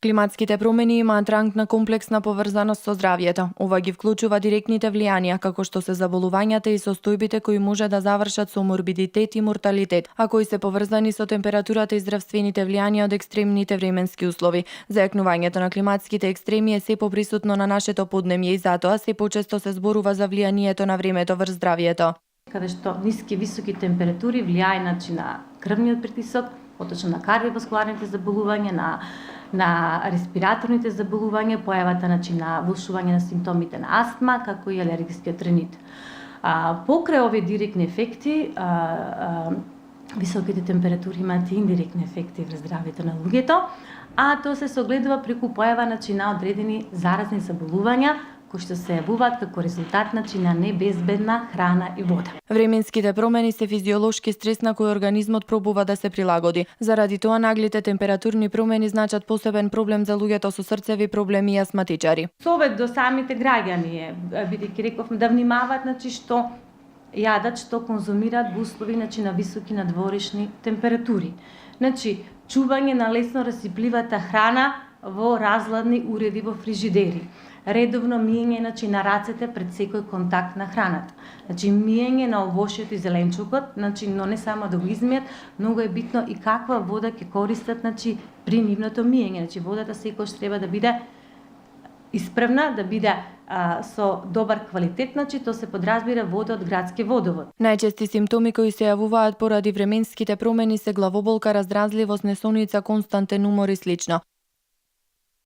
Климатските промени имаат ранг на комплексна поврзаност со здравјето. Ова ги вклучува директните влијанија, како што се заболувањата и состојбите кои може да завршат со морбидитет и морталитет, а кои се поврзани со температурата и здравствените влијанија од екстремните временски услови. Зајакнувањето на климатските екстреми е се поприсутно на нашето поднемје и затоа се почесто се зборува за влијанието на времето врз здравјето. Каде што ниски високи температури влијае на крвниот притисок, поточно на кардиоваскуларните заболувања, на респираторните заболувања, појавата на влошување на симптомите на астма, како и алергискиот ринит. Покрај овие директни ефекти, високите температури имаат индиректни ефекти врз здравјето на луѓето, а тоа се согледува преку појава на одредени заразни заболувања, кои што се јавуваат како резултат на небезбедна храна и вода. Временските промени се физиолошки стрес на кој организмот пробува да се прилагоди. Заради тоа наглите температурни промени значат посебен проблем за луѓето со срцеви проблеми и астматичари. Совет до самите граѓани е, бидејќи рековме да внимаваат што јадат, што конзумираат во услови на високи надворешни температури. Чување на лесно расипливата храна во разладни уреди во фрижидери. Редовно миење на рацете пред секој контакт на храната. Миење на овошјето и зеленчукот, но не само да го измијат, многу е битно и каква вода ќе користат при нивното миење. Водата секогаш треба да биде исправна, да биде со добар квалитет, тоа се подразбира вода од градски водовод. Најчести симптоми кои се јавуваат поради временските промени се главоболка, раздразливост, несоница, константен умор и слично.